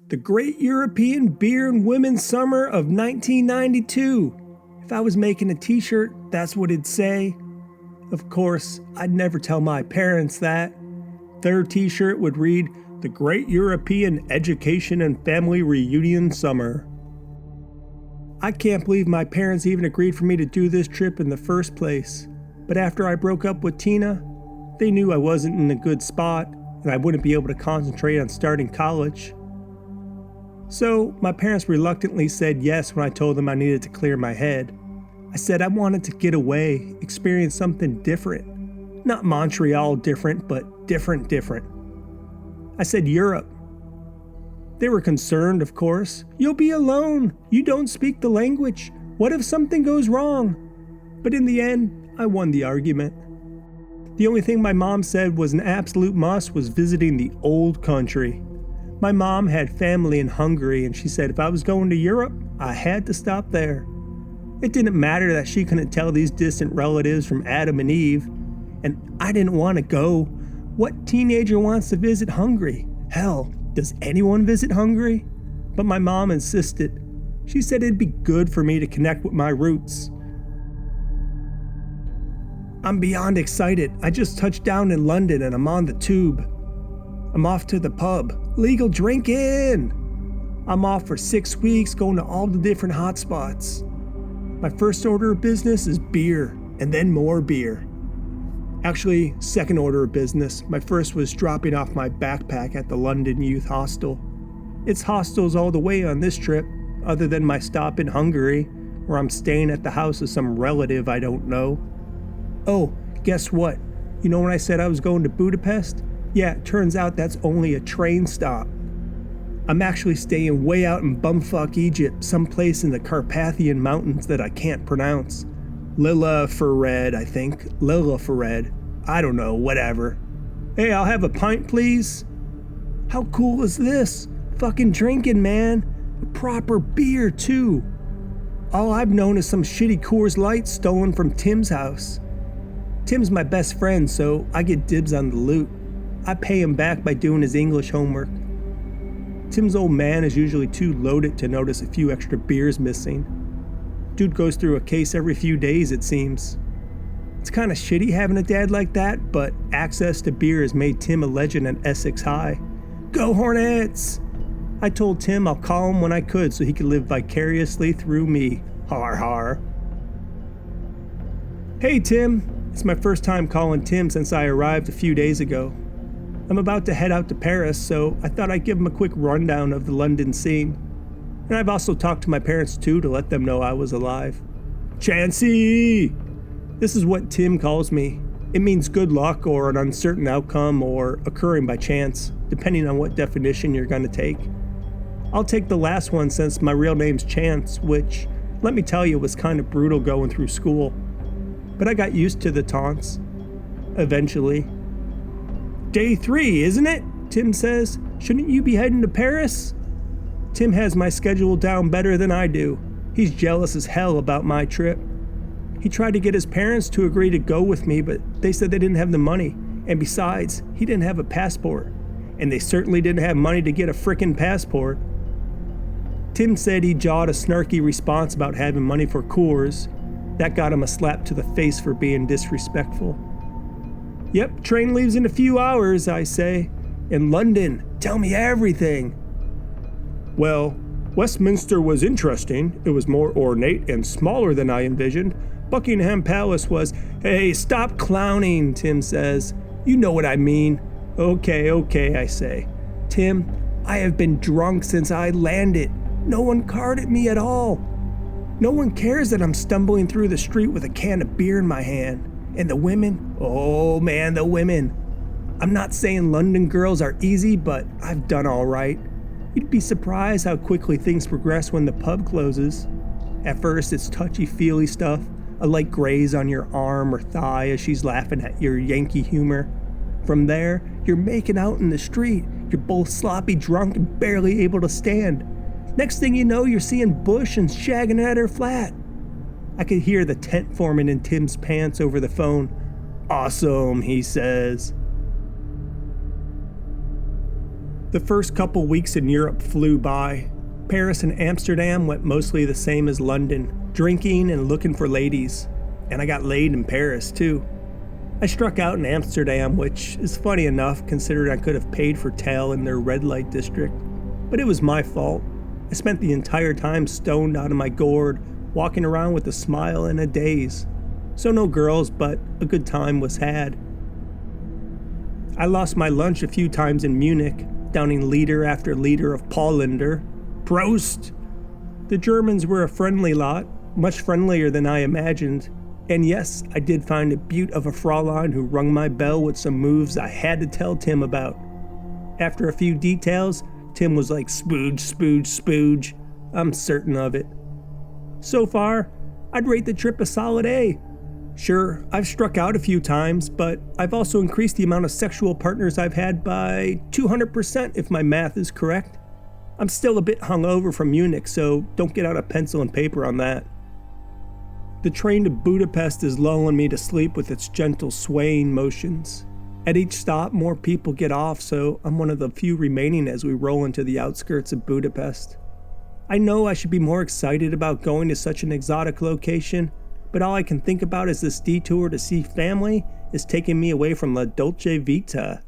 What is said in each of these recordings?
The Great European Beer and Women's Summer of 1992. If I was making a t-shirt, that's what it'd say. Of course, I'd never tell my parents that. Their t-shirt would read, The Great European Education and Family Reunion Summer. I can't believe my parents even agreed for me to do this trip in the first place. But after I broke up with Tina, they knew I wasn't in a good spot and I wouldn't be able to concentrate on starting college. So my parents reluctantly said yes when I told them I needed to clear my head. I said I wanted to get away, experience something different. Not Montreal different, but different. I said Europe. They were concerned, of course. You'll be alone. You don't speak the language. What if something goes wrong? But in the end, I won the argument. The only thing my mom said was an absolute must was visiting the old country. My mom had family in Hungary, and she said if I was going to Europe, I had to stop there. It didn't matter that she couldn't tell these distant relatives from Adam and Eve, and I didn't want to go. What teenager wants to visit Hungary? Hell, does anyone visit Hungary? But my mom insisted. She said it'd be good for me to connect with my roots. I'm beyond excited. I just touched down in London and I'm on the tube. I'm off to the pub. Legal drinking! I'm off for 6 weeks going to all the different hotspots. My first order of business is beer, and then more beer. Actually, second order of business. My first was dropping off my backpack at the London Youth Hostel. It's hostels all the way on this trip, other than my stop in Hungary, where I'm staying at the house of some relative I don't know. Oh, guess what? You know when I said I was going to Budapest? Yeah, it turns out that's only a train stop. I'm actually staying way out in bumfuck Egypt, someplace in the Carpathian Mountains that I can't pronounce. Lillafred, I think. Lillafred. I don't know, whatever. Hey, I'll have a pint, please. How cool is this? Fucking drinking, man. A proper beer, too. All I've known is some shitty Coors Light stolen from Tim's house. Tim's my best friend, so I get dibs on the loot. I pay him back by doing his English homework. Tim's old man is usually too loaded to notice a few extra beers missing. Dude goes through a case every few days, it seems. It's kind of shitty having a dad like that, but access to beer has made Tim a legend at Essex High. Go Hornets! I told Tim I'll call him when I could so he could live vicariously through me. Har har. Hey Tim, it's my first time calling Tim since I arrived a few days ago. I'm about to head out to Paris, so I thought I'd give him a quick rundown of the London scene. And I've also talked to my parents too to let them know I was alive. Chancey! This is what Tim calls me. It means good luck or an uncertain outcome or occurring by chance, depending on what definition you're going to take. I'll take the last one since my real name's Chance, which, let me tell you, was kind of brutal going through school. But I got used to the taunts. Eventually. Day 3, isn't it? Tim says. Shouldn't you be heading to Paris? Tim has my schedule down better than I do. He's jealous as hell about my trip. He tried to get his parents to agree to go with me, but they said they didn't have the money. And besides, he didn't have a passport. And they certainly didn't have money to get a frickin' passport. Tim said he jawed a snarky response about having money for Coors. That got him a slap to the face for being disrespectful. Yep, train leaves in a few hours, I say. In London, tell me everything. Well, Westminster was interesting. It was more ornate and smaller than I envisioned. Buckingham Palace was, hey, stop clowning, Tim says. You know what I mean. Okay, I say. Tim, I have been drunk since I landed. No one carded me at all. No one cares that I'm stumbling through the street with a can of beer in my hand. And the women? Oh man, the women. I'm not saying London girls are easy, but I've done all right. You'd be surprised how quickly things progress when the pub closes. At first, it's touchy-feely stuff, a light graze on your arm or thigh as she's laughing at your Yankee humor. From there, you're making out in the street. You're both sloppy drunk and barely able to stand. Next thing you know, you're seeing Bush and shagging at her flat. I could hear the tent forming in Tim's pants over the phone. Awesome, he says. The first couple weeks in Europe flew by. Paris and Amsterdam went mostly the same as London, drinking and looking for ladies. And I got laid in Paris, too. I struck out in Amsterdam, which is funny enough considering I could have paid for tail in their red light district. But it was my fault. I spent the entire time stoned out of my gourd, walking around with a smile and a daze. So no girls, but a good time was had. I lost my lunch a few times in Munich, downing liter after liter of Paulander. Prost! The Germans were a friendly lot, much friendlier than I imagined. And yes, I did find a beaut of a Fraulein who rung my bell with some moves I had to tell Tim about. After a few details, Tim was like, "Spooge, spooge, spooge." I'm certain of it. So far, I'd rate the trip a solid A. Sure, I've struck out a few times, but I've also increased the amount of sexual partners I've had by 200% if my math is correct. I'm still a bit hungover from Munich, so don't get out a pencil and paper on that. The train to Budapest is lulling me to sleep with its gentle swaying motions. At each stop, more people get off, so I'm one of the few remaining as we roll into the outskirts of Budapest. I know I should be more excited about going to such an exotic location, but all I can think about is this detour to see family is taking me away from La Dolce Vita.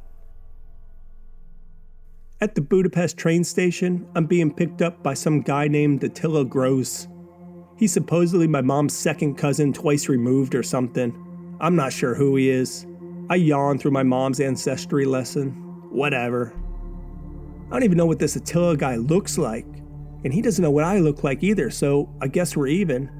At the Budapest train station, I'm being picked up by some guy named Attila Gross. He's supposedly my mom's second cousin twice removed or something. I'm not sure who he is. I yawn through my mom's ancestry lesson. Whatever. I don't even know what this Attila guy looks like. And he doesn't know what I look like either, so I guess we're even.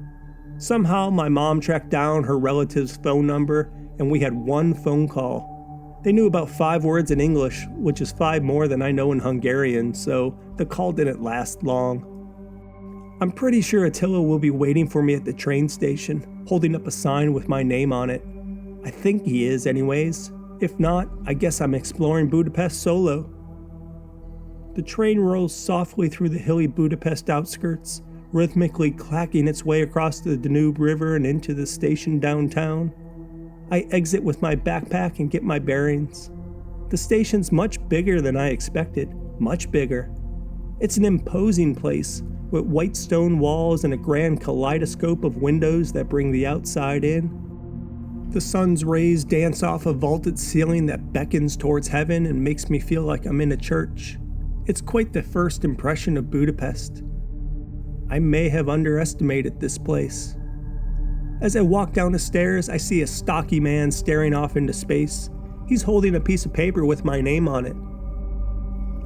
Somehow my mom tracked down her relative's phone number and we had one phone call. They knew about 5 words in English, which is 5 more than I know in Hungarian, so the call didn't last long. I'm pretty sure Attila will be waiting for me at the train station, holding up a sign with my name on it. I think he is anyways. If not, I guess I'm exploring Budapest solo. The train rolls softly through the hilly Budapest outskirts, rhythmically clacking its way across the Danube River and into the station downtown. I exit with my backpack and get my bearings. The station's much bigger than I expected, much bigger. It's an imposing place, with white stone walls and a grand kaleidoscope of windows that bring the outside in. The sun's rays dance off a vaulted ceiling that beckons towards heaven and makes me feel like I'm in a church. It's quite the first impression of Budapest. I may have underestimated this place. As I walk down the stairs, I see a stocky man staring off into space. He's holding a piece of paper with my name on it.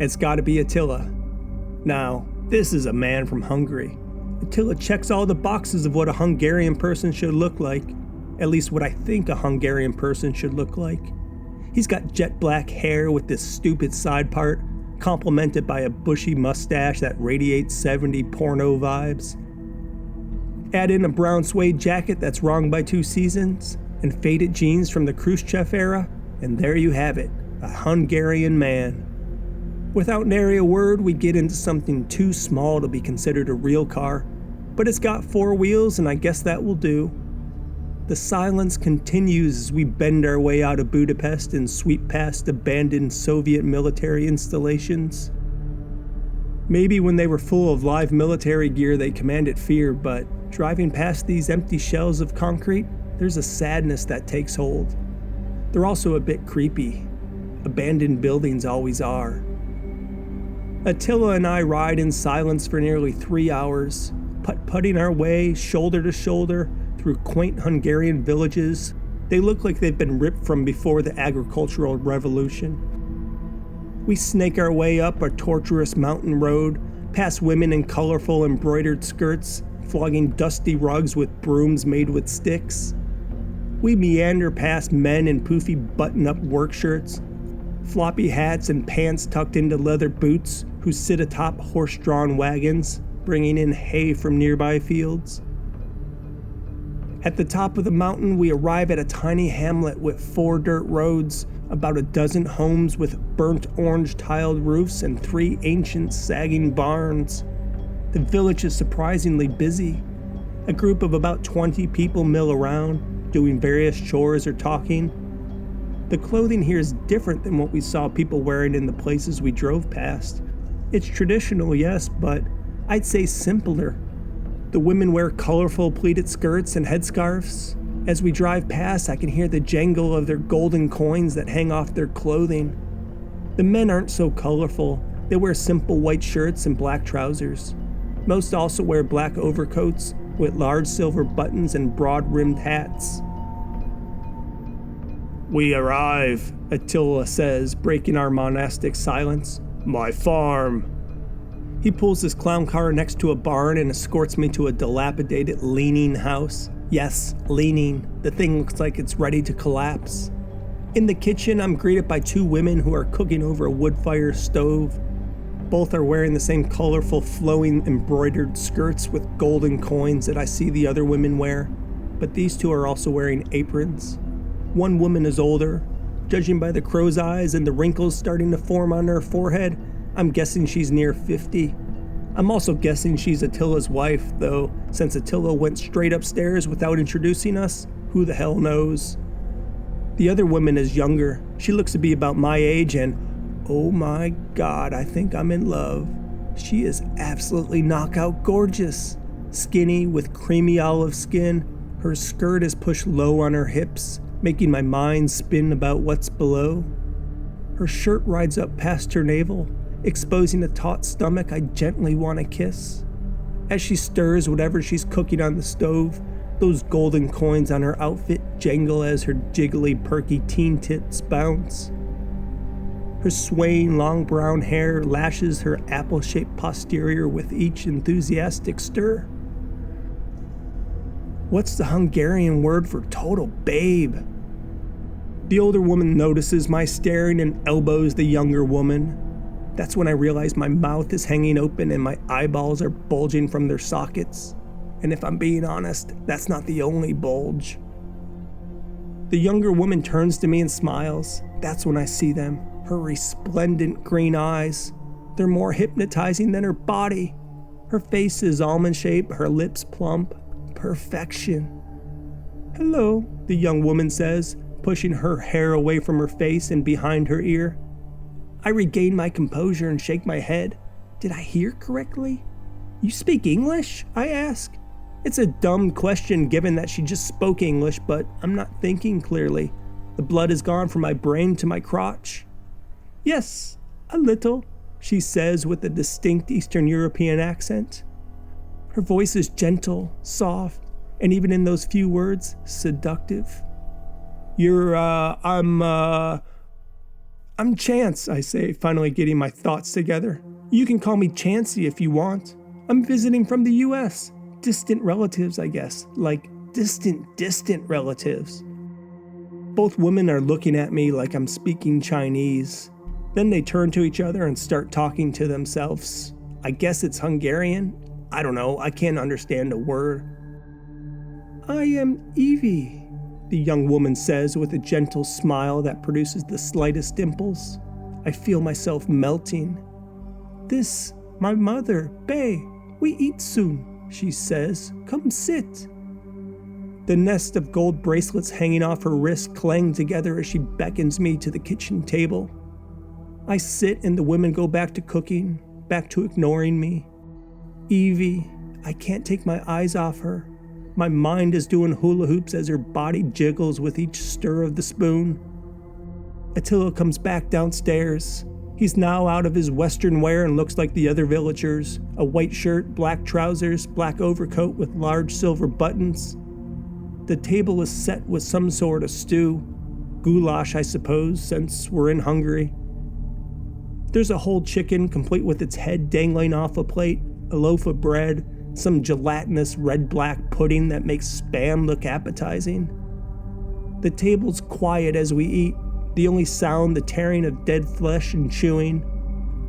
It's gotta be Attila. Now, this is a man from Hungary. Attila checks all the boxes of what a Hungarian person should look like. At least what I think a Hungarian person should look like. He's got jet black hair with this stupid side part, complemented by a bushy mustache that radiates 70s porno vibes. Add in a brown suede jacket that's wrong by 2 seasons, and faded jeans from the Khrushchev era, and there you have it, a Hungarian man. Without nary a word, we get into something too small to be considered a real car, but it's got 4 wheels and I guess that will do. The silence continues as we bend our way out of Budapest and sweep past abandoned Soviet military installations. Maybe when they were full of live military gear they commanded fear, but driving past these empty shells of concrete, there's a sadness that takes hold. They're also a bit creepy. Abandoned buildings always are. Attila and I ride in silence for nearly 3 hours, putt-putting our way shoulder to shoulder through quaint Hungarian villages. They look like they've been ripped from before the agricultural revolution. We snake our way up a tortuous mountain road, past women in colorful embroidered skirts, flogging dusty rugs with brooms made with sticks. We meander past men in poofy button-up work shirts, floppy hats and pants tucked into leather boots who sit atop horse-drawn wagons, bringing in hay from nearby fields. At the top of the mountain, we arrive at a tiny hamlet with 4 dirt roads, about a dozen homes with burnt orange tiled roofs and 3 ancient sagging barns. The village is surprisingly busy. A group of about 20 people mill around, doing various chores or talking. The clothing here is different than what we saw people wearing in the places we drove past. It's traditional, yes, but I'd say simpler. The women wear colorful pleated skirts and headscarves. As we drive past, I can hear the jangle of their golden coins that hang off their clothing. The men aren't so colorful. They wear simple white shirts and black trousers. Most also wear black overcoats with large silver buttons and broad-rimmed hats. "We arrive," Attila says, breaking our monastic silence. "My farm." He pulls his clown car next to a barn and escorts me to a dilapidated, leaning house. Yes, leaning. The thing looks like it's ready to collapse. In the kitchen, I'm greeted by two women who are cooking over a wood fire stove. Both are wearing the same colorful, flowing, embroidered skirts with golden coins that I see the other women wear, but these two are also wearing aprons. One woman is older. Judging by the crow's eyes and the wrinkles starting to form on her forehead, I'm guessing she's near 50. I'm also guessing she's Attila's wife, though since Attila went straight upstairs without introducing us, who the hell knows? The other woman is younger. She looks to be about my age and, oh my God, I think I'm in love. She is absolutely knockout gorgeous. Skinny with creamy olive skin, her skirt is pushed low on her hips, making my mind spin about what's below. Her shirt rides up past her navel, exposing a taut stomach I gently want to kiss. As she stirs whatever she's cooking on the stove, those golden coins on her outfit jangle as her jiggly, perky teen tits bounce. Her swaying long brown hair lashes her apple-shaped posterior with each enthusiastic stir. What's the Hungarian word for total babe? The older woman notices my staring and elbows the younger woman. That's when I realize my mouth is hanging open and my eyeballs are bulging from their sockets. And if I'm being honest, that's not the only bulge. The younger woman turns to me and smiles. That's when I see them. Her resplendent green eyes. They're more hypnotizing than her body. Her face is almond-shaped, her lips plump. Perfection. "Hello," the young woman says, pushing her hair away from her face and behind her ear. I regain my composure and shake my head. Did I hear correctly? "You speak English?" I ask. It's a dumb question given that she just spoke English, but I'm not thinking clearly. The blood has gone from my brain to my crotch. "Yes, a little," she says with a distinct Eastern European accent. Her voice is gentle, soft, and even in those few words, seductive. I'm Chance," I say, finally getting my thoughts together. "You can call me Chancey if you want. I'm visiting from the US. Distant relatives, I guess. Like distant relatives." Both women are looking at me like I'm speaking Chinese. Then they turn to each other and start talking to themselves. I guess it's Hungarian. I don't know, I can't understand a word. "I am Evie," the young woman says with a gentle smile that produces the slightest dimples. I feel myself melting. "This, my mother, Bae. We eat soon," she says. "Come sit." The nest of gold bracelets hanging off her wrist clang together as she beckons me to the kitchen table. I sit and the women go back to cooking, back to ignoring me. Evie, I can't take my eyes off her. My mind is doing hula hoops as her body jiggles with each stir of the spoon. Attila comes back downstairs. He's now out of his Western wear and looks like the other villagers. A white shirt, black trousers, black overcoat with large silver buttons. The table is set with some sort of stew. Goulash, I suppose, since we're in Hungary. There's a whole chicken complete with its head dangling off a plate, a loaf of bread, some gelatinous red-black pudding that makes Spam look appetizing. The table's quiet as we eat, the only sound the tearing of dead flesh and chewing,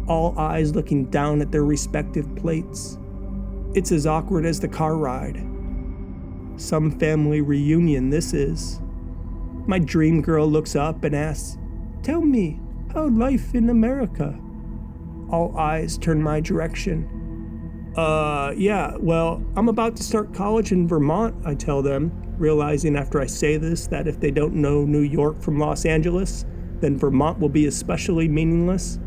all eyes looking down at their respective plates. It's as awkward as the car ride. Some family reunion this is. My dream girl looks up and asks, "Tell me, how life in America?" All eyes turn my direction. Yeah, well, I'm about to start college in Vermont, I tell them. realizing after I say this that if they don't know New York from Los Angeles, then Vermont will be especially meaningless.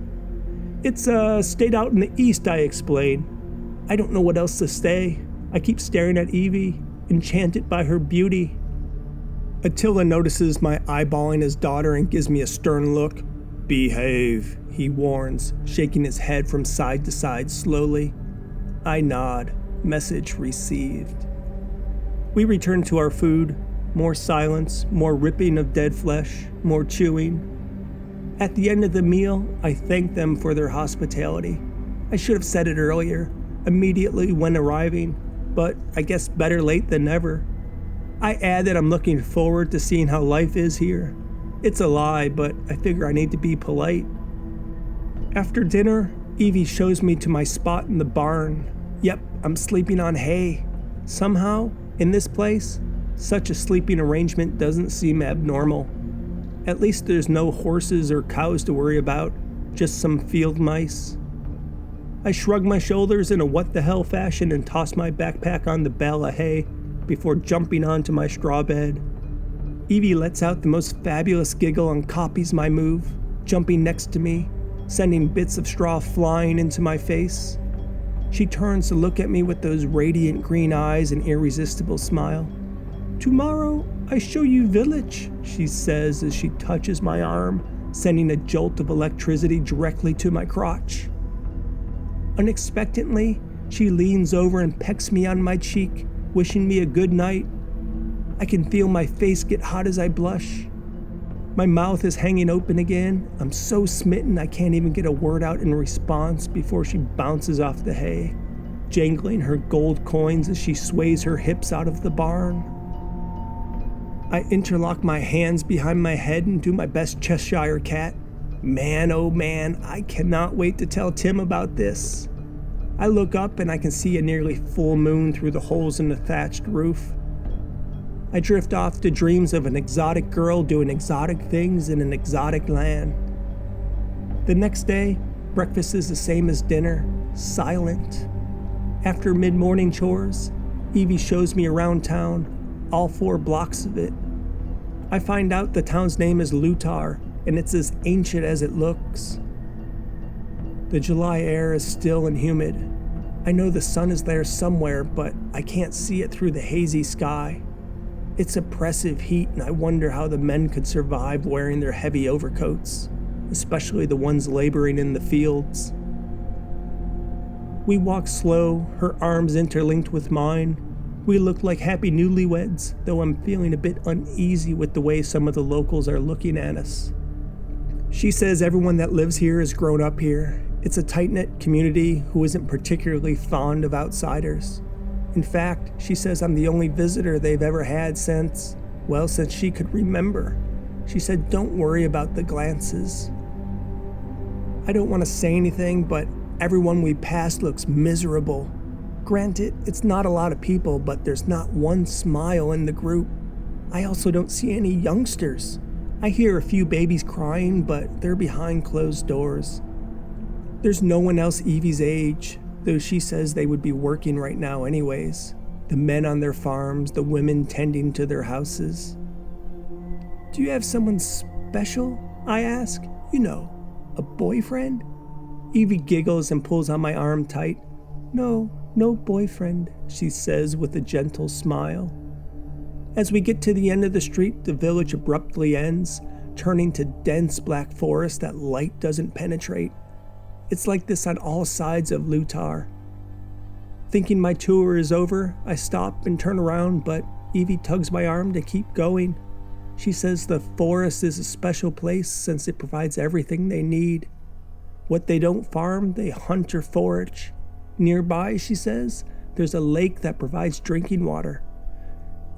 It's a state out in the east, I explain. I don't know what else to say. I keep staring at Evie, enchanted by her beauty. Attila notices my eyeballing his daughter and gives me a stern look. "Behave," he warns, shaking his head from side to side slowly. I nod. Message received. We return to our food. More silence, more ripping of dead flesh, more chewing. At the end of the meal, I thank them for their hospitality. I should have said it earlier, immediately when arriving, but I guess better late than never. I add that I'm looking forward to seeing how life is here. It's a lie, but I figure I need to be polite. After dinner, Evie shows me to my spot in the barn. Yep, I'm sleeping on hay. Somehow, in this place, such a sleeping arrangement doesn't seem abnormal. At least there's no horses or cows to worry about, just some field mice. I shrug my shoulders in a what-the-hell fashion and toss my backpack on the bale of hay before jumping onto my straw bed. Evie lets out the most fabulous giggle and copies my move, jumping next to me, sending bits of straw flying into my face. She turns to look at me with those radiant green eyes and irresistible smile. "Tomorrow, I show you village," she says as she touches my arm, sending a jolt of electricity directly to my crotch. Unexpectedly, she leans over and pecks me on my cheek, wishing me a good night. I can feel my face get hot as I blush. My mouth is hanging open again. I'm so smitten I can't even get a word out in response before she bounces off the hay, jangling her gold coins as she sways her hips out of the barn. I interlock my hands behind my head and do my best Cheshire cat. Man, oh man, I cannot wait to tell Tim about this. I look up and I can see a nearly full moon through the holes in the thatched roof. I drift off to dreams of an exotic girl doing exotic things in an exotic land. The next day, breakfast is the same as dinner, silent. After mid-morning chores, Evie shows me around town, all 4 blocks of it. I find out the town's name is Lutar, and it's as ancient as it looks. The July air is still and humid. I know the sun is there somewhere, but I can't see it through the hazy sky. It's oppressive heat, and I wonder how the men could survive wearing their heavy overcoats, especially the ones laboring in the fields. We walk slow, her arms interlinked with mine. We look like happy newlyweds, though I'm feeling a bit uneasy with the way some of the locals are looking at us. She says everyone that lives here has grown up here. It's a tight-knit community who isn't particularly fond of outsiders. In fact, she says I'm the only visitor they've ever had since she could remember. She said, "Don't worry about the glances." I don't want to say anything, but everyone we pass looks miserable. Granted, it's not a lot of people, but there's not one smile in the group. I also don't see any youngsters. I hear a few babies crying, but they're behind closed doors. There's no one else Evie's age, though she says they would be working right now anyways. The men on their farms, the women tending to their houses. "Do you have someone special?" I ask. "You know, a boyfriend?" Evie giggles and pulls on my arm tight. No boyfriend," she says with a gentle smile. As we get to the end of the street, the village abruptly ends, turning to dense black forest that light doesn't penetrate. It's like this on all sides of Lutar. Thinking my tour is over, I stop and turn around, but Evie tugs my arm to keep going. She says the forest is a special place since it provides everything they need. What they don't farm, they hunt or forage. Nearby, she says, there's a lake that provides drinking water.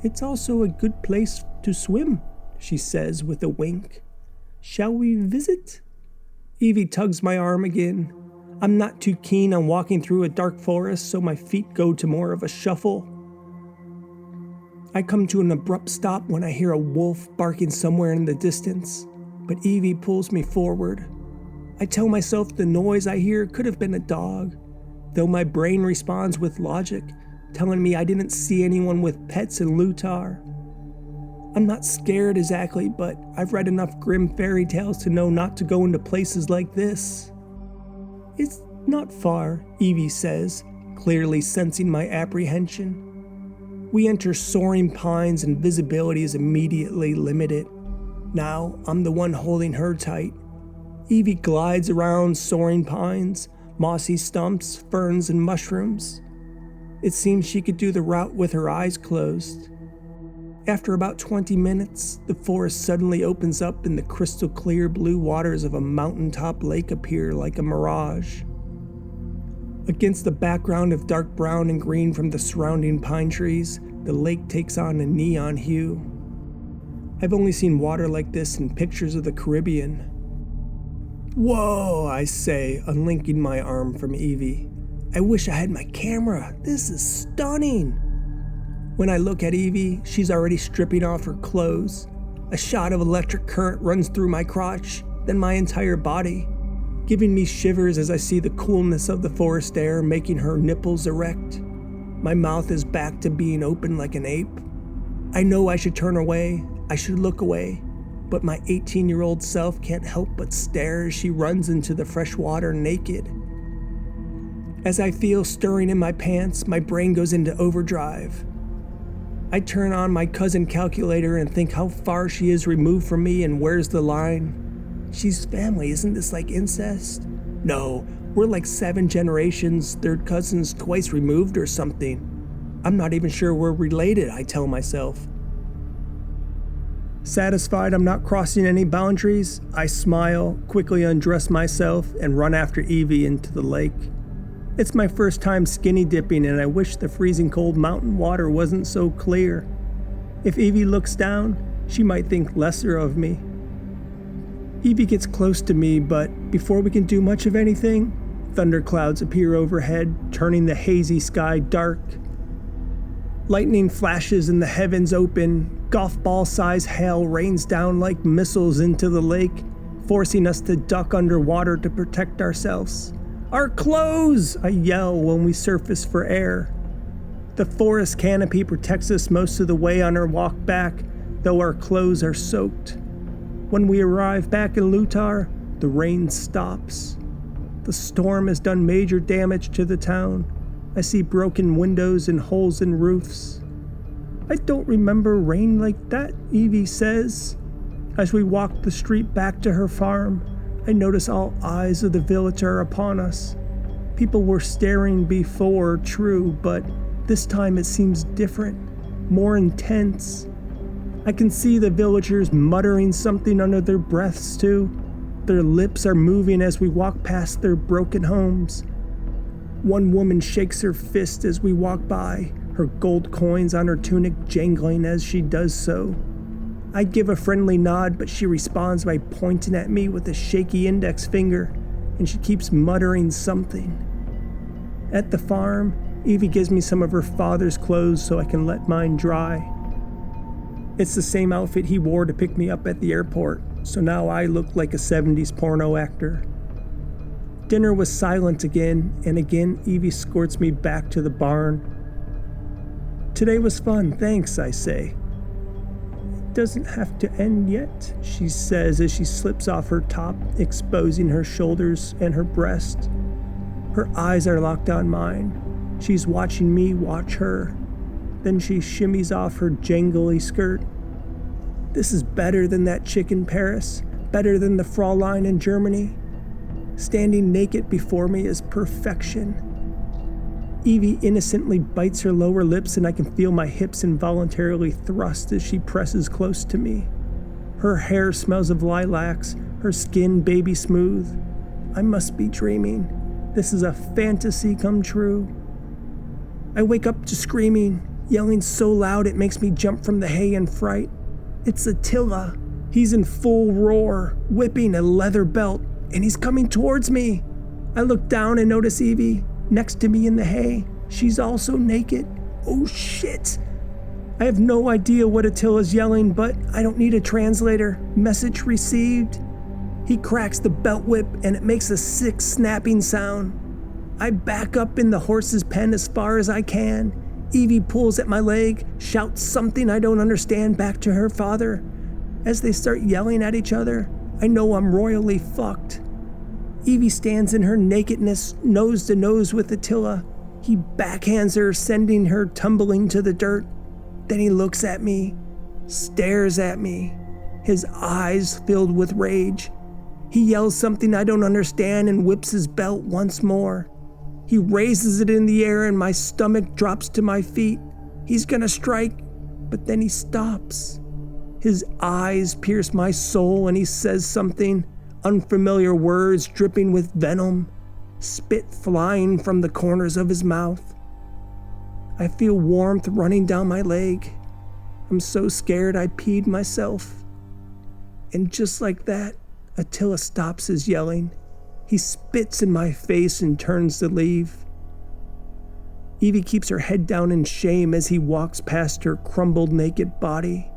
It's also a good place to swim, she says with a wink. Shall we visit? Evie tugs my arm again. I'm not too keen on walking through a dark forest, so my feet go to more of a shuffle. I come to an abrupt stop when I hear a wolf barking somewhere in the distance, but Evie pulls me forward. I tell myself the noise I hear could have been a dog, though my brain responds with logic, telling me I didn't see anyone with pets in Lutar. I'm not scared exactly, but I've read enough grim fairy tales to know not to go into places like this. It's not far, Evie says, clearly sensing my apprehension. We enter soaring pines and visibility is immediately limited. Now I'm the one holding her tight. Evie glides around soaring pines, mossy stumps, ferns, and mushrooms. It seems she could do the route with her eyes closed. After about 20 minutes, the forest suddenly opens up and the crystal clear blue waters of a mountaintop lake appear like a mirage. Against the background of dark brown and green from the surrounding pine trees, the lake takes on a neon hue. I've only seen water like this in pictures of the Caribbean. Whoa, I say, unlinking my arm from Evie. I wish I had my camera. This is stunning. When I look at Evie, she's already stripping off her clothes. A shot of electric current runs through my crotch, then my entire body, giving me shivers as I see the coolness of the forest air making her nipples erect. My mouth is back to being open like an ape. I know I should turn away, I should look away, but my 18-year-old self can't help but stare as she runs into the fresh water naked. As I feel stirring in my pants, my brain goes into overdrive. I turn on my cousin calculator and think how far she is removed from me and where's the line. She's family, isn't this like incest? No, we're like 7 generations, third cousins twice removed or something. I'm not even sure we're related, I tell myself. Satisfied I'm not crossing any boundaries, I smile, quickly undress myself, and run after Evie into the lake. It's my first time skinny dipping and I wish the freezing cold mountain water wasn't so clear. If Evie looks down, she might think lesser of me. Evie gets close to me, but before we can do much of anything, thunderclouds appear overhead, turning the hazy sky dark. Lightning flashes and the heavens open. Golf ball-sized hail rains down like missiles into the lake, forcing us to duck underwater to protect ourselves. Our clothes! I yell when we surface for air. The forest canopy protects us most of the way on our walk back, though our clothes are soaked. When we arrive back in Lutar, the rain stops. The storm has done major damage to the town. I see broken windows and holes in roofs. I don't remember rain like that, Evie says. As we walk the street back to her farm, I notice all eyes of the village are upon us. People were staring before, true, but this time it seems different, more intense. I can see the villagers muttering something under their breaths too. Their lips are moving as we walk past their broken homes. One woman shakes her fist as we walk by, her gold coins on her tunic jangling as she does so. I give a friendly nod, but she responds by pointing at me with a shaky index finger, and she keeps muttering something. At the farm, Evie gives me some of her father's clothes so I can let mine dry. It's the same outfit he wore to pick me up at the airport, so now I look like a 70s porno actor. Dinner was silent again, and again Evie escorts me back to the barn. Today was fun, thanks, I say. It doesn't have to end yet, she says as she slips off her top, exposing her shoulders and her breast. Her eyes are locked on mine. She's watching me watch her. Then she shimmies off her jangly skirt. This is better than that chick in Paris, better than the Fraulein in Germany. Standing naked before me is perfection. Evie innocently bites her lower lips and I can feel my hips involuntarily thrust as she presses close to me. Her hair smells of lilacs, her skin baby smooth. I must be dreaming. This is a fantasy come true. I wake up to screaming, yelling so loud it makes me jump from the hay in fright. It's Attila. He's in full roar, whipping a leather belt, and he's coming towards me. I look down and notice Evie, next to me in the hay. She's also naked. Oh shit! I have no idea what Attila's yelling, but I don't need a translator. Message received. He cracks the belt whip and it makes a sick snapping sound. I back up in the horse's pen as far as I can. Evie pulls at my leg, shouts something I don't understand back to her father. As they start yelling at each other, I know I'm royally fucked. Evie stands in her nakedness, nose to nose with Attila. He backhands her, sending her tumbling to the dirt. Then he looks at me, stares at me, his eyes filled with rage. He yells something I don't understand and whips his belt once more. He raises it in the air and my stomach drops to my feet. He's gonna strike, but then he stops. His eyes pierce my soul and he says something, unfamiliar words dripping with venom, spit flying from the corners of his mouth. I feel warmth running down my leg. I'm so scared I peed myself. And just like that, Attila stops his yelling. He spits in my face and turns to leave. Evie keeps her head down in shame as he walks past her crumbled naked body.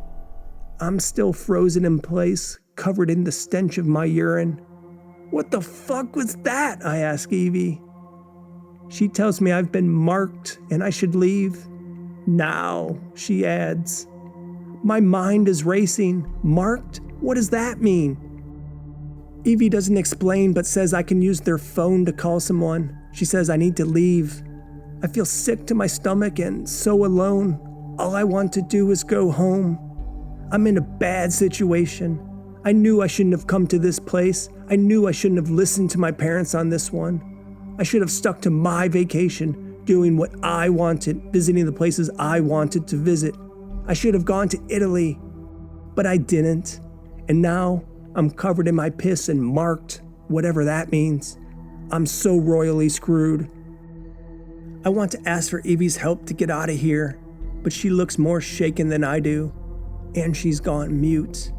I'm still frozen in place, covered in the stench of my urine. What the fuck was that? I ask Evie. She tells me I've been marked and I should leave. Now, she adds. My mind is racing. Marked? What does that mean? Evie doesn't explain but says I can use their phone to call someone. She says I need to leave. I feel sick to my stomach and so alone. All I want to do is go home. I'm in a bad situation. I knew I shouldn't have come to this place. I knew I shouldn't have listened to my parents on this one. I should have stuck to my vacation, doing what I wanted, visiting the places I wanted to visit. I should have gone to Italy, but I didn't. And now I'm covered in my piss and marked, whatever that means. I'm so royally screwed. I want to ask for Evie's help to get out of here, but she looks more shaken than I do, and she's gone mute.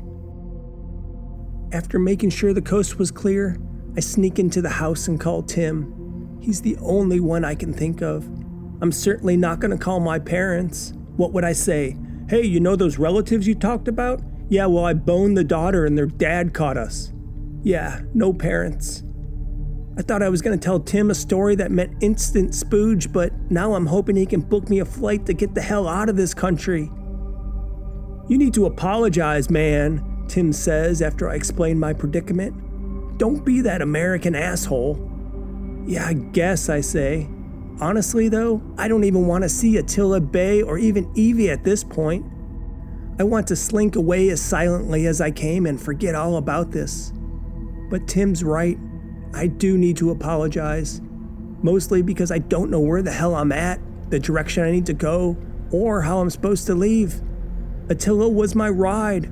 After making sure the coast was clear, I sneak into the house and call Tim. He's the only one I can think of. I'm certainly not going to call my parents. What would I say? Hey, you know those relatives you talked about? Yeah, well, I boned the daughter and their dad caught us. Yeah, no parents. I thought I was going to tell Tim a story that meant instant spooge, but now I'm hoping he can book me a flight to get the hell out of this country. You need to apologize, man, Tim says after I explain my predicament. Don't be that American asshole. Yeah, I guess, I say. Honestly, though, I don't even want to see Attila Bey or even Evie at this point. I want to slink away as silently as I came and forget all about this. But Tim's right. I do need to apologize. Mostly because I don't know where the hell I'm at, the direction I need to go, or how I'm supposed to leave. Attila was my ride.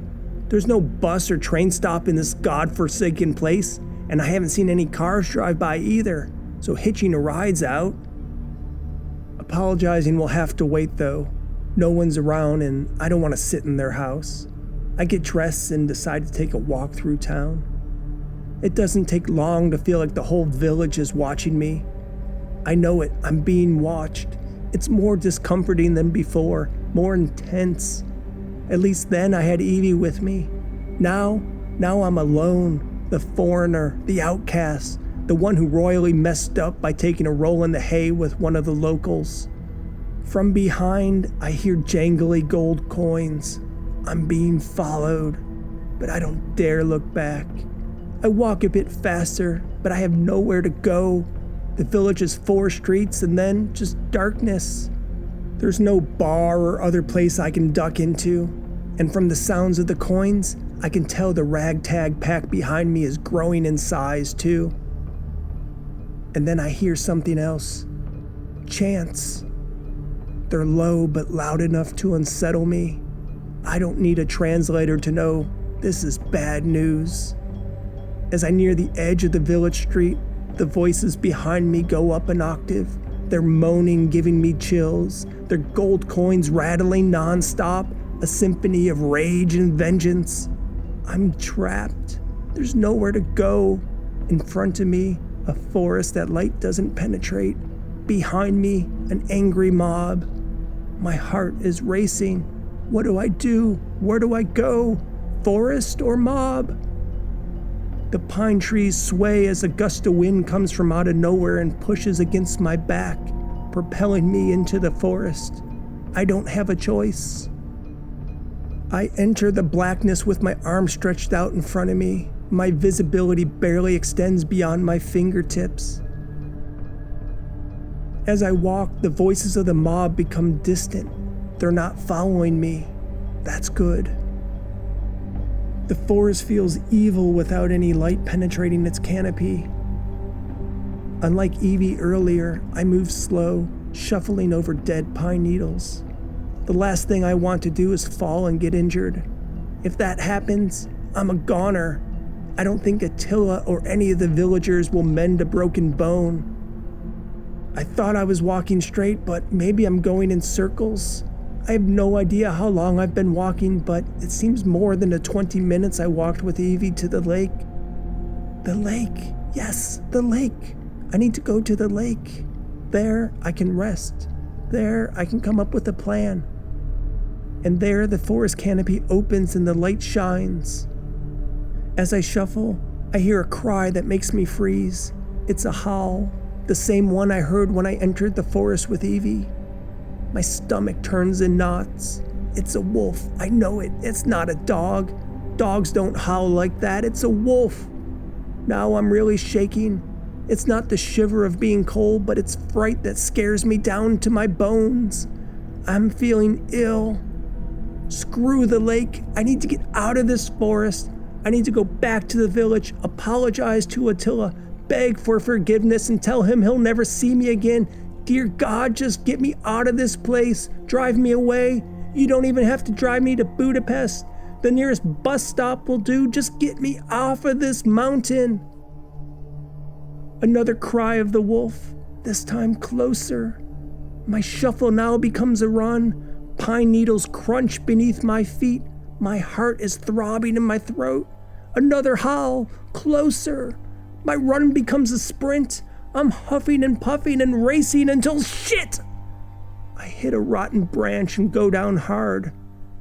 There's no bus or train stop in this godforsaken place, and I haven't seen any cars drive by either, so hitching a ride's out. Apologizing will have to wait though. No one's around and I don't want to sit in their house. I get dressed and decide to take a walk through town. It doesn't take long to feel like the whole village is watching me. I know it, I'm being watched. It's more discomforting than before, more intense. At least then I had Evie with me. Now I'm alone, the foreigner, the outcast, the one who royally messed up by taking a roll in the hay with one of the locals. From behind, I hear jangly gold coins. I'm being followed, but I don't dare look back. I walk a bit faster, but I have nowhere to go. The village is 4 streets and then just darkness. There's no bar or other place I can duck into, and from the sounds of the coins, I can tell the ragtag pack behind me is growing in size too. And then I hear something else. Chants. They're low but loud enough to unsettle me. I don't need a translator to know this is bad news. As I near the edge of the village street, the voices behind me go up an octave. They're moaning, giving me chills. Their gold coins rattling nonstop, a symphony of rage and vengeance. I'm trapped. There's nowhere to go. In front of me, a forest that light doesn't penetrate. Behind me, an angry mob. My heart is racing. What do I do? Where do I go? Forest or mob? The pine trees sway as a gust of wind comes from out of nowhere and pushes against my back, propelling me into the forest. I don't have a choice. I enter the blackness with my arms stretched out in front of me. My visibility barely extends beyond my fingertips. As I walk, the voices of the mob become distant. They're not following me. That's good. The forest feels evil without any light penetrating its canopy. Unlike Evie earlier, I move slow, shuffling over dead pine needles. The last thing I want to do is fall and get injured. If that happens, I'm a goner. I don't think Attila or any of the villagers will mend a broken bone. I thought I was walking straight, but maybe I'm going in circles. I have no idea how long I've been walking, but it seems more than the 20 minutes I walked with Evie to the lake. The lake. Yes, the lake. I need to go to the lake. There, I can rest. There, I can come up with a plan. And there, the forest canopy opens and the light shines. As I shuffle, I hear a cry that makes me freeze. It's a howl, the same one I heard when I entered the forest with Evie. My stomach turns in knots. It's a wolf. I know it. It's not a dog. Dogs don't howl like that. It's a wolf. Now I'm really shaking. It's not the shiver of being cold, but it's fright that scares me down to my bones. I'm feeling ill. Screw the lake. I need to get out of this forest. I need to go back to the village, apologize to Attila, beg for forgiveness, and tell him he'll never see me again. Dear God, just get me out of this place. Drive me away. You don't even have to drive me to Budapest. The nearest bus stop will do. Just get me off of this mountain. Another cry of the wolf, this time closer. My shuffle now becomes a run. Pine needles crunch beneath my feet. My heart is throbbing in my throat. Another howl, closer. My run becomes a sprint. I'm huffing and puffing and racing until shit! I hit a rotten branch and go down hard.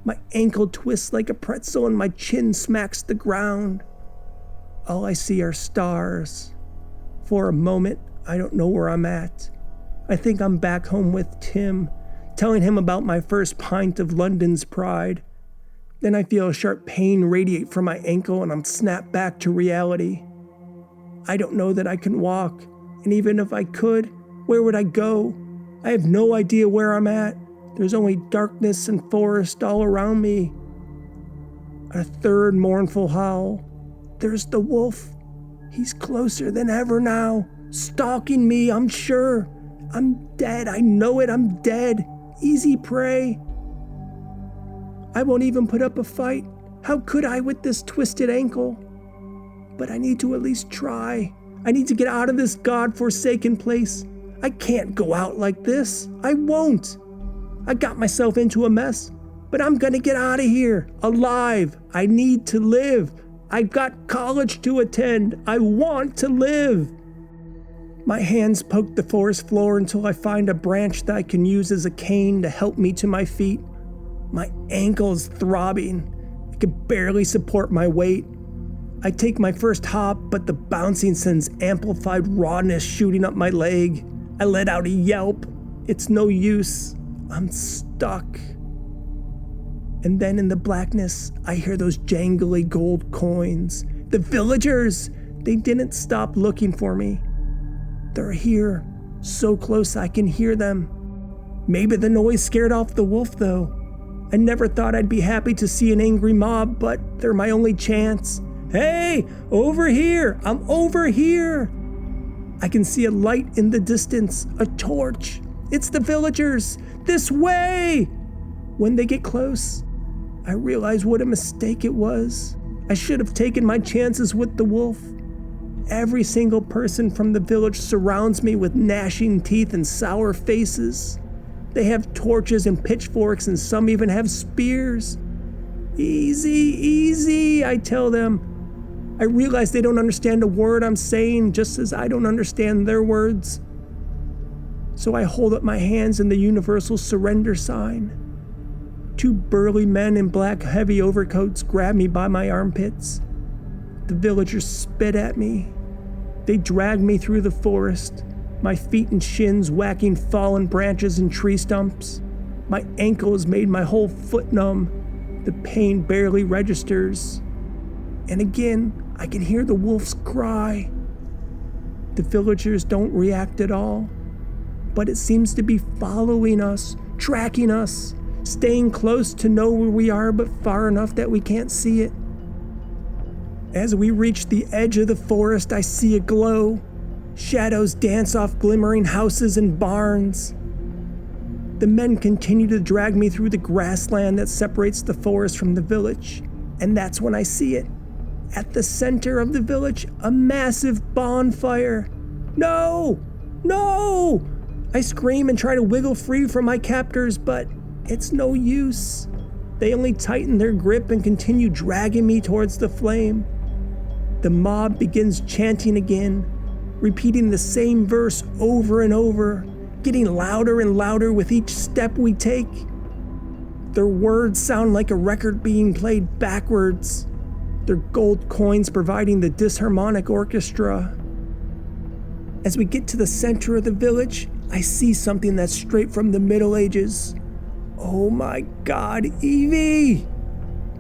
My ankle twists like a pretzel and my chin smacks the ground. All I see are stars. For a moment, I don't know where I'm at. I think I'm back home with Tim, telling him about my first pint of London's pride. Then I feel a sharp pain radiate from my ankle and I'm snapped back to reality. I don't know that I can walk, and even if I could, where would I go? I have no idea where I'm at. There's only darkness and forest all around me. A third mournful howl. There's the wolf. He's closer than ever now, stalking me, I'm sure. I'm dead, I know it, I'm dead. Easy prey. I won't even put up a fight. How could I with this twisted ankle? But I need to at least try. I need to get out of this God-forsaken place. I can't go out like this. I won't. I got myself into a mess, but I'm gonna get out of here, alive. I need to live. I've got college to attend. I want to live. My hands poke the forest floor until I find a branch that I can use as a cane to help me to my feet. My ankle is throbbing. I can barely support my weight. I take my first hop, but the bouncing sends amplified rawness shooting up my leg. I let out a yelp. It's no use. I'm stuck. And then in the blackness, I hear those jangly gold coins. The villagers! They didn't stop looking for me. They're here, so close I can hear them. Maybe the noise scared off the wolf, though. I never thought I'd be happy to see an angry mob, but they're my only chance. Hey, over here! I'm over here! I can see a light in the distance, a torch. It's the villagers! This way! When they get close, I realize what a mistake it was. I should have taken my chances with the wolf. Every single person from the village surrounds me with gnashing teeth and sour faces. They have torches and pitchforks, and some even have spears. Easy, easy, I tell them. I realize they don't understand a word I'm saying, just as I don't understand their words. So I hold up my hands in the universal surrender sign. Two burly men in black heavy overcoats grab me by my armpits. The villagers spit at me. They drag me through the forest, my feet and shins whacking fallen branches and tree stumps. My ankle has made my whole foot numb. The pain barely registers. And again, I can hear the wolf's cry. The villagers don't react at all, but it seems to be following us, tracking us, staying close to know where we are but far enough that we can't see it. As we reach the edge of the forest, I see a glow. Shadows dance off glimmering houses and barns. The men continue to drag me through the grassland that separates the forest from the village, and that's when I see it. At the center of the village, a massive bonfire. No! No! I scream and try to wiggle free from my captors, but it's no use. They only tighten their grip and continue dragging me towards the flame. The mob begins chanting again, repeating the same verse over and over, getting louder and louder with each step we take. Their words sound like a record being played backwards, their gold coins providing the disharmonic orchestra. As we get to the center of the village, I see something that's straight from the Middle Ages. Oh my God, Evie!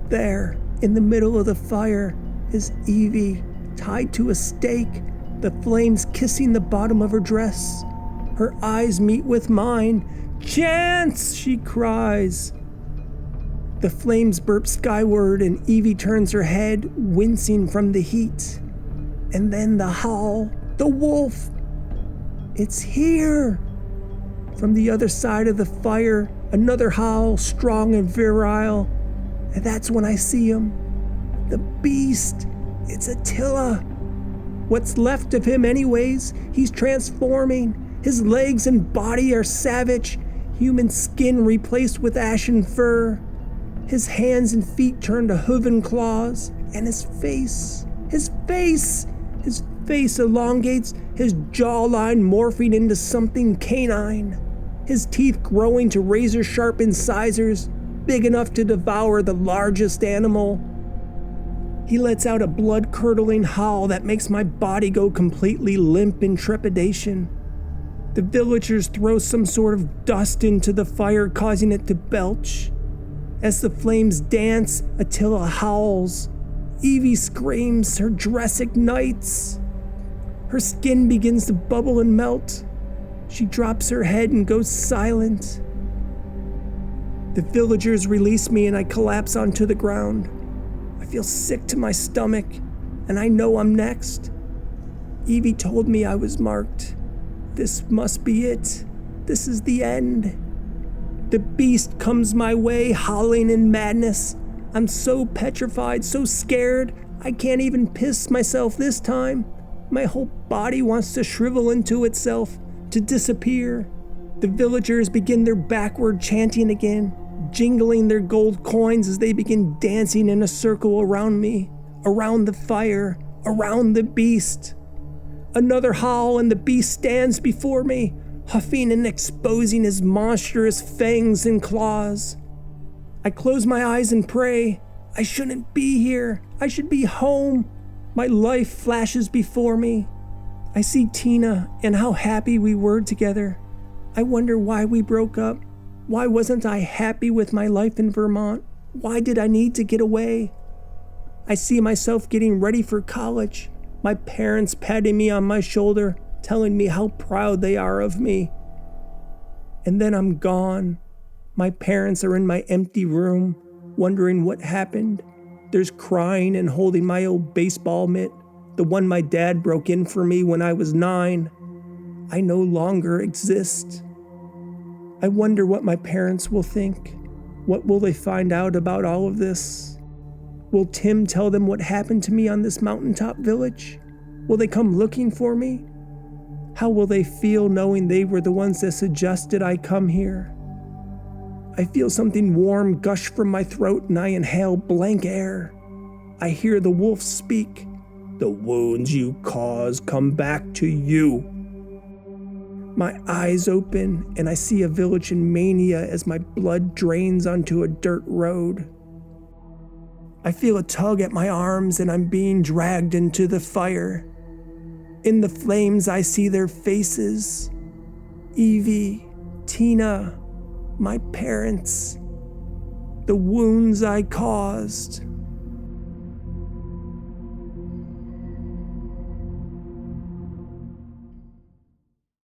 There, in the middle of the fire, is Evie, tied to a stake, the flames kissing the bottom of her dress. Her eyes meet with mine. "Chance!" she cries. The flames burp skyward and Evie turns her head, wincing from the heat. And then the howl, the wolf. It's here! From the other side of the fire, another howl, strong and virile. And that's when I see him. The beast. It's Attila. What's left of him anyways. He's transforming. His legs and body are savage, human skin replaced with ashen fur. His hands and feet turn to hooven claws, and his face elongates, his jawline morphing into something canine, his teeth growing to razor-sharp incisors, big enough to devour the largest animal. He lets out a blood-curdling howl that makes my body go completely limp in trepidation. The villagers throw some sort of dust into the fire, causing it to belch. As the flames dance, Attila howls. Evie screams, her dress ignites. Her skin begins to bubble and melt. She drops her head and goes silent. The villagers release me and I collapse onto the ground. I feel sick to my stomach, and I know I'm next. Evie told me I was marked. This must be it. This is the end. The beast comes my way, howling in madness. I'm so petrified, so scared, I can't even piss myself this time. My whole body wants to shrivel into itself, to disappear. The villagers begin their backward chanting again, jingling their gold coins as they begin dancing in a circle around me, around the fire, around the beast. Another howl and the beast stands before me, huffing and exposing his monstrous fangs and claws. I close my eyes and pray. I shouldn't be here. I should be home. My life flashes before me. I see Tina and how happy we were together. I wonder why we broke up. Why wasn't I happy with my life in Vermont? Why did I need to get away? I see myself getting ready for college. My parents patting me on my shoulder, telling me how proud they are of me. And then I'm gone. My parents are in my empty room, wondering what happened. There's crying and holding my old baseball mitt, the one my dad broke in for me when I was 9. I no longer exist. I wonder what my parents will think. What will they find out about all of this? Will Tim tell them what happened to me on this mountaintop village? Will they come looking for me? How will they feel knowing they were the ones that suggested I come here? I feel something warm gush from my throat and I inhale blank air. I hear the wolf speak. The wounds you cause come back to you. My eyes open and I see a village in mania as my blood drains onto a dirt road. I feel a tug at my arms and I'm being dragged into the fire. In the flames I see their faces. Evie, Tina, My parents. The wounds I caused.